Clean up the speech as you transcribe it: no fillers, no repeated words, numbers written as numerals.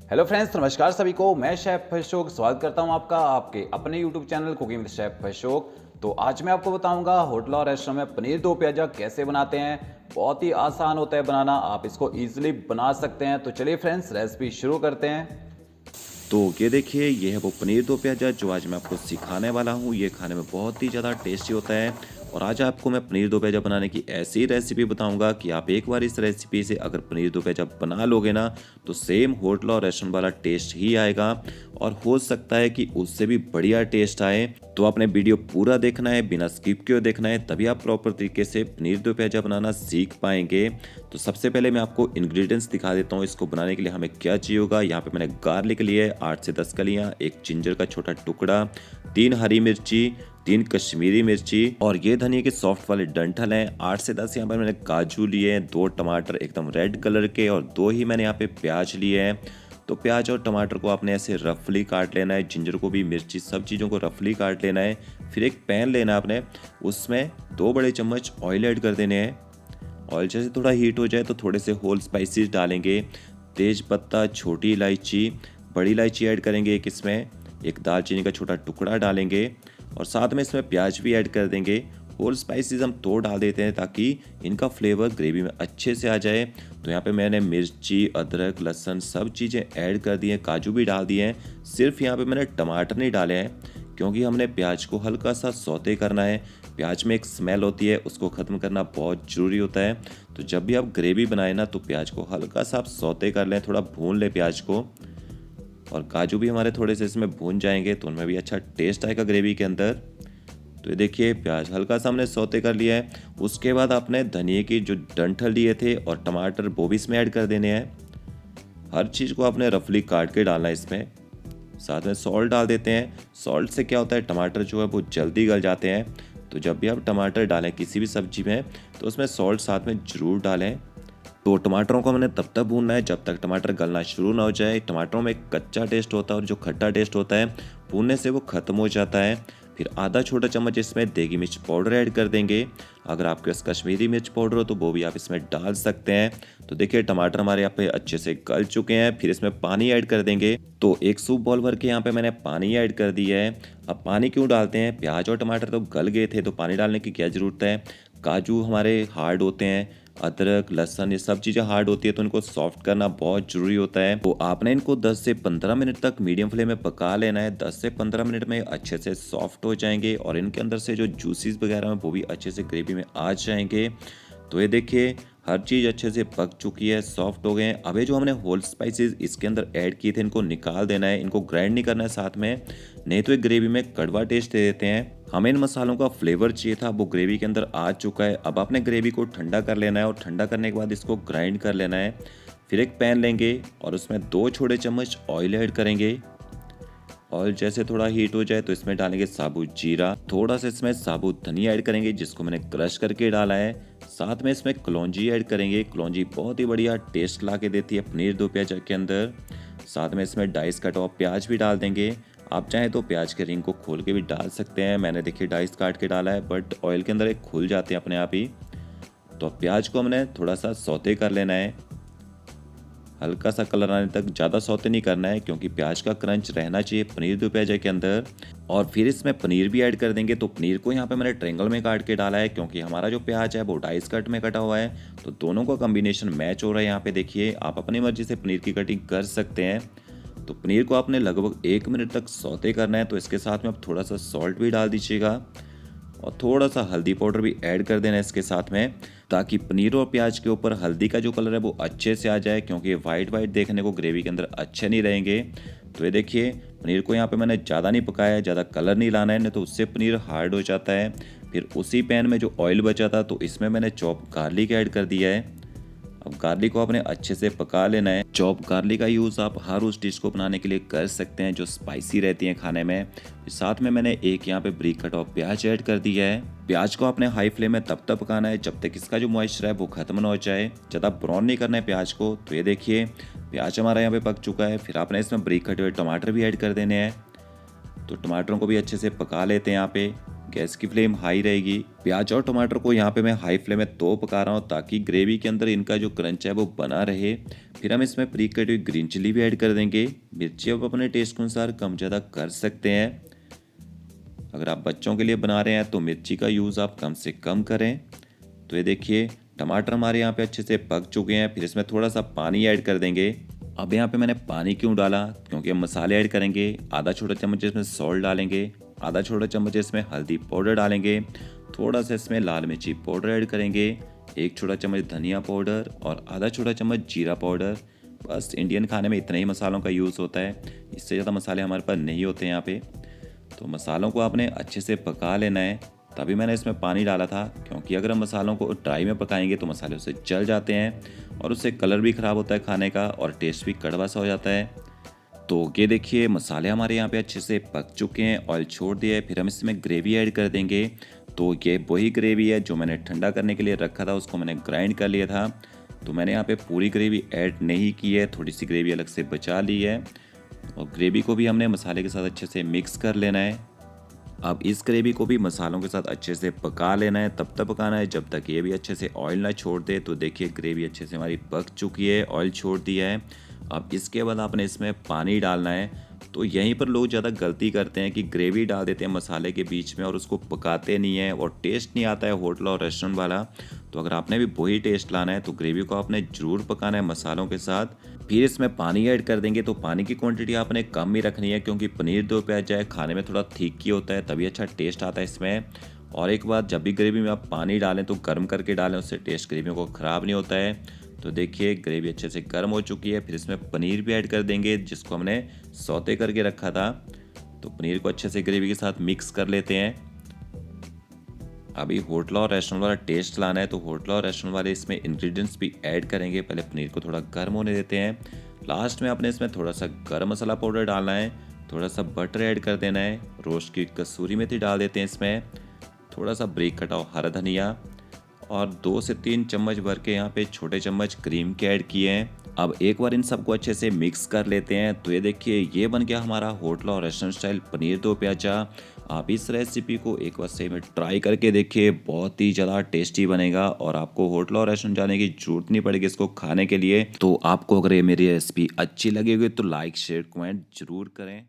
Hello friends, नमस्कार सभी को। मैं शेफ अशोक स्वागत करता हूं आपका आपके अपने YouTube channel cooking with chef Ashok. तो आज मैं आपको बताऊंगा होटल और रेस्टोरेंट में पनीर दो प्याजा कैसे बनाते हैं। बहुत ही आसान होता है बनाना, आप इसको इजीली बना सकते हैं। तो चलिए फ्रेंड्स, रेसिपी शुरू करते हैं। तो ये देखिए, ये है वो पनीर दो प्याज़ा जो आज मैं आपको सिखाने वाला हूँ। ये खाने में बहुत ही ज़्यादा टेस्टी होता है और आज आपको मैं पनीर दो प्याज़ा बनाने की ऐसी रेसिपी बताऊंगा कि आप एक बार इस रेसिपी से अगर पनीर दो प्याज़ा बना लोगे ना तो सेम होटल और रेस्टोरेंट वाला टेस्ट ही आएगा और हो सकता है कि उससे भी बढ़िया टेस्ट आए। तो आपने वीडियो पूरा देखना है, बिना स्किप किए देखना है, तभी आप प्रॉपर तरीके से पनीर दो प्याज़ा बनाना सीख पाएंगे। तो सबसे पहले मैं आपको इंग्रेडिएंट्स दिखा देता हूँ। इसको बनाने के लिए हमें क्या चाहिए होगा। यहाँ पे मैंने गार्लिक लिए 8 से 10 कलियाँ, एक जिंजर का छोटा टुकड़ा, 3 हरी मिर्ची, 3 कश्मीरी मिर्ची और ये धनिया के सॉफ्ट वाले डंठल हैं। 8 से 10 यहाँ पर मैंने काजू लिए हैं, 2 टमाटर एकदम रेड कलर के और 2 ही मैंने यहाँ पे प्याज लिए हैं। तो प्याज और टमाटर को आपने ऐसे रफली काट लेना है, जिंजर को भी, मिर्ची, सब चीज़ों को रफली काट लेना है। फिर एक पैन लेना है आपने, उसमें 2 बड़े चम्मच ऑयल ऐड कर देने हैं। ऑयल जैसे थोड़ा हीट हो जाए तो थोड़े से होल स्पाइसेस डालेंगे। तेज पत्ता, छोटी इलायची, बड़ी इलायची ऐड करेंगे एक इसमें, एक दालचीनी का छोटा टुकड़ा डालेंगे और साथ में इसमें प्याज भी ऐड कर देंगे। होल स्पाइसेस हम तो डाल देते हैं ताकि इनका फ्लेवर ग्रेवी में अच्छे से आ जाए। तो यहाँ पे मैंने मिर्ची, अदरक, लहसुन सब चीज़ें ऐड कर दी हैं, काजू भी डाल दिए हैं। सिर्फ यहाँ पे मैंने टमाटर नहीं डाले हैं क्योंकि हमने प्याज को हल्का सा सौते करना है। प्याज में एक स्मेल होती है, उसको ख़त्म करना बहुत ज़रूरी होता है। तो जब भी आप ग्रेवी बनाए ना तो प्याज को हल्का सा आप सौते कर लें, थोड़ा भून लें प्याज को। और काजू भी हमारे थोड़े से इसमें भून जाएंगे तो उनमें भी अच्छा टेस्ट आएगा ग्रेवी के अंदर। तो ये देखिए, प्याज हल्का सा हमने सौते कर लिया है। उसके बाद आपने धनिए की जो डंठल लिए थे और टमाटर वो भी इसमें ऐड कर देने हैं। हर चीज़ को आपने रफली काट के डालना है इसमें। साथ में सॉल्ट डाल देते हैं। सॉल्ट से क्या होता है, टमाटर जो है वो जल्दी गल जाते हैं। तो जब भी आप टमाटर डालें किसी भी सब्जी में तो उसमें सॉल्ट साथ में ज़रूर डालें। तो टमाटरों को हमने तब तक भूनना है जब तक टमाटर गलना शुरू ना हो जाए। टमाटरों में एक कच्चा टेस्ट होता है और जो खट्टा टेस्ट होता है भूनने से वो ख़त्म हो जाता है। फिर आधा छोटा चम्मच इसमें देगी मिर्च पाउडर ऐड कर देंगे। अगर आपके पास कश्मीरी मिर्च पाउडर हो तो वो भी आप इसमें डाल सकते हैं। तो देखिए, टमाटर हमारे यहाँ पे अच्छे से गल चुके हैं। फिर इसमें पानी ऐड कर देंगे। तो एक सूप बॉल भर के यहाँ पे मैंने पानी ऐड कर दिया है। अब पानी क्यों डालते हैं, प्याज और टमाटर तो गल गए थे तो पानी डालने की क्या ज़रूरत है। काजू हमारे हार्ड होते हैं, अदरक, लहसुन, ये सब चीज़ें हार्ड होती है तो इनको सॉफ्ट करना बहुत ज़रूरी होता है। तो आपने इनको 10 से 15 मिनट तक मीडियम फ्लेम में पका लेना है। 10 से 15 मिनट में अच्छे से सॉफ्ट हो जाएंगे और इनके अंदर से जो जूसीज वगैरह हैं वो भी अच्छे से ग्रेवी में आ जाएंगे। तो ये देखिए, हर चीज़ अच्छे से पक चुकी है, सॉफ्ट हो गए हैं। अब ये जो हमने होल स्पाइसेस इसके अंदर ऐड किए थे इनको निकाल देना है। इनको ग्राइंड नहीं करना है साथ में, नहीं तो एक ग्रेवी में कड़वा टेस्ट दे देते हैं। हमें इन मसालों का फ्लेवर चाहिए था, वो ग्रेवी के अंदर आ चुका है। अब आपने ग्रेवी को ठंडा कर लेना है और ठंडा करने के बाद इसको ग्राइंड कर लेना है। फिर एक पैन लेंगे और उसमें 2 छोटे चम्मच ऑयल ऐड करेंगे। ऑयल जैसे थोड़ा हीट हो जाए तो इसमें डालेंगे साबुत जीरा, थोड़ा सा इसमें साबुत धनिया ऐड करेंगे जिसको मैंने क्रश करके डाला है। साथ में इसमें कलौंजी ऐड करेंगे। कलौंजी बहुत ही बढ़िया टेस्ट ला के देती है पनीर दो प्याजा के अंदर। साथ में इसमें डाइस कटा हुआ प्याज भी डाल देंगे। आप चाहें तो प्याज के रिंग को खोल के भी डाल सकते हैं। मैंने देखिए डाइस काट के डाला है बट ऑयल के अंदर एक खुल जाते हैं अपने आप ही। तो प्याज को हमने थोड़ा सा सौते कर लेना है, हल्का सा कलर आने तक। ज़्यादा सौते नहीं करना है क्योंकि प्याज का क्रंच रहना चाहिए पनीर दो प्याजा के अंदर। और फिर इसमें पनीर भी ऐड कर देंगे। तो पनीर को यहाँ पे मैंने ट्रायंगल में काट के डाला है क्योंकि हमारा जो प्याज है वो डाइस कट में कटा हुआ है, तो दोनों का कॉम्बिनेशन मैच हो रहा है। यहाँ पे देखिए, आप अपनी मर्जी से पनीर की कटिंग कर सकते हैं। तो पनीर को आपने लगभग 1 मिनट तक सौते करना है। तो इसके साथ में आप थोड़ा सा सॉल्ट भी डाल दीजिएगा और थोड़ा सा हल्दी पाउडर भी ऐड कर देना है इसके साथ में, ताकि पनीर और प्याज के ऊपर हल्दी का जो कलर है वो अच्छे से आ जाए क्योंकि वाइट वाइट देखने को ग्रेवी के अंदर अच्छे नहीं रहेंगे। तो ये देखिए, पनीर को यहाँ पे मैंने ज़्यादा नहीं पकाया है, ज़्यादा कलर नहीं लाना है, नहीं तो उससे पनीर हार्ड हो जाता है। फिर उसी पैन में जो ऑयल बचा था तो इसमें मैंने चॉप गार्लिक ऐड कर दिया है। अब गार्लिक को आपने अच्छे से पका लेना है। चॉप गार्लिक का यूज़ आप हर उस डिश को बनाने के लिए कर सकते हैं जो स्पाइसी रहती हैं खाने में। साथ में मैंने एक यहाँ पे ब्रीक कट ऑफ प्याज ऐड कर दिया है। प्याज को आपने हाई फ्लेम में तब तक पकाना है जब तक इसका जो मॉइस्चर है वो खत्म ना हो जाए। ज़्यादा ब्राउन नहीं करना है प्याज को। तो ये देखिए, प्याज हमारा यहाँ पे पक चुका है। फिर आपने इसमें ब्रीक कटे हुए टमाटर भी ऐड कर देने हैं। तो टमाटरों को भी अच्छे से पका लेते हैं यहाँ पे। गैस की फ्लेम हाई रहेगी। प्याज और टमाटर को यहाँ पे मैं हाई फ्लेम में तो पका रहा हूँ ताकि ग्रेवी के अंदर इनका जो क्रंच है वो बना रहे। फिर हम इसमें प्री कटी हुई ग्रीन चिली भी ऐड कर देंगे। मिर्ची आप अपने टेस्ट के अनुसार कम ज़्यादा कर सकते हैं। अगर आप बच्चों के लिए बना रहे हैं तो मिर्ची का यूज़ आप कम से कम करें। तो ये देखिए टमाटर हमारे यहाँ पे अच्छे से पक चुके हैं। फिर इसमें थोड़ा सा पानी ऐड कर देंगे। अब यहाँ पे मैंने पानी क्यों डाला, क्योंकि हम मसाले ऐड करेंगे। आधा छोटा चम्मच इसमें सॉल्ट डालेंगे, आधा छोटा चम्मच इसमें हल्दी पाउडर डालेंगे, थोड़ा सा इसमें लाल मिर्ची पाउडर ऐड करेंगे, एक छोटा चम्मच धनिया पाउडर और आधा छोटा चम्मच जीरा पाउडर। बस इंडियन खाने में इतने ही मसालों का यूज़ होता है, इससे ज़्यादा मसाले हमारे पास नहीं होते यहाँ पे। तो मसालों को आपने अच्छे से पका लेना है। तभी मैंने इसमें पानी डाला था, क्योंकि अगर हम मसालों को ड्राई में पकाएंगे तो मसाले उससे जल जाते हैं और उससे कलर भी ख़राब होता है खाने का और टेस्ट भी कड़वा सा हो जाता है। तो ये देखिए मसाले हमारे यहाँ पे अच्छे से पक चुके हैं, ऑयल छोड़ दिया है। फिर हम इसमें ग्रेवी ऐड कर देंगे। तो ये वही ग्रेवी है जो मैंने ठंडा करने के लिए रखा था, उसको मैंने ग्राइंड कर लिया था। तो मैंने यहाँ पे पूरी ग्रेवी ऐड नहीं की है, थोड़ी सी ग्रेवी अलग से बचा ली है। और ग्रेवी को भी हमने मसाले के साथ अच्छे से मिक्स कर लेना है। अब इस ग्रेवी को भी मसालों के साथ अच्छे से पका लेना है, तब तक पकाना है जब तक ये भी अच्छे से ऑयल ना छोड़ दे। तो देखिए ग्रेवी अच्छे से हमारी पक चुकी है, ऑयल छोड़ दिया है। अब इसके बाद आपने इसमें पानी डालना है। तो यहीं पर लोग ज़्यादा गलती करते हैं कि ग्रेवी डाल देते हैं मसाले के बीच में और उसको पकाते नहीं है और टेस्ट नहीं आता है होटल और रेस्टोरेंट वाला। तो अगर आपने भी वही टेस्ट लाना है तो ग्रेवी को आपने ज़रूर पकाना है मसालों के साथ। फिर इसमें पानी ऐड कर देंगे। तो पानी की क्वांटिटी आपने कम ही रखनी है, क्योंकि पनीर दो प्याजा है खाने में थोड़ा थिक ही होता है, तभी अच्छा टेस्ट आता है इसमें। और एक बात, जब भी ग्रेवी में आप पानी डालें तो गर्म करके डालें, उससे टेस्ट ग्रेवी को ख़राब नहीं होता है। तो देखिए ग्रेवी अच्छे से गर्म हो चुकी है। फिर इसमें पनीर भी ऐड कर देंगे जिसको हमने सौते करके रखा था। तो पनीर को अच्छे से ग्रेवी के साथ मिक्स कर लेते हैं। अभी होटल और रेस्टोरेंट वाला टेस्ट लाना है तो होटल और रेस्टोरेंट वाले इसमें इंग्रेडिएंट्स भी ऐड करेंगे। पहले पनीर को थोड़ा गर्म होने देते हैं। लास्ट में आपने इसमें थोड़ा सा गरम मसाला पाउडर डालना है, थोड़ा सा बटर ऐड कर देना है, रोस्ट की कसूरी मेथी डाल देते हैं इसमें, थोड़ा सा ब्रेक कटा हुआ हरा धनिया और 2 से 3 चम्मच भर के यहाँ पे छोटे चम्मच क्रीम के ऐड किए हैं। अब एक बार इन सबको अच्छे से मिक्स कर लेते हैं। तो ये देखिए ये बन गया हमारा होटल और रेस्टोरेंट स्टाइल पनीर दो प्याजा। आप इस रेसिपी को एक बार सही में ट्राई करके देखिए, बहुत ही ज़्यादा टेस्टी बनेगा और आपको होटल और रेस्टोरेंट जाने की जरूरत नहीं पड़ेगी इसको खाने के लिए। तो आपको अगर ये मेरी रेसिपी अच्छी लगी होगी तो लाइक शेयर कमेंट जरूर करें।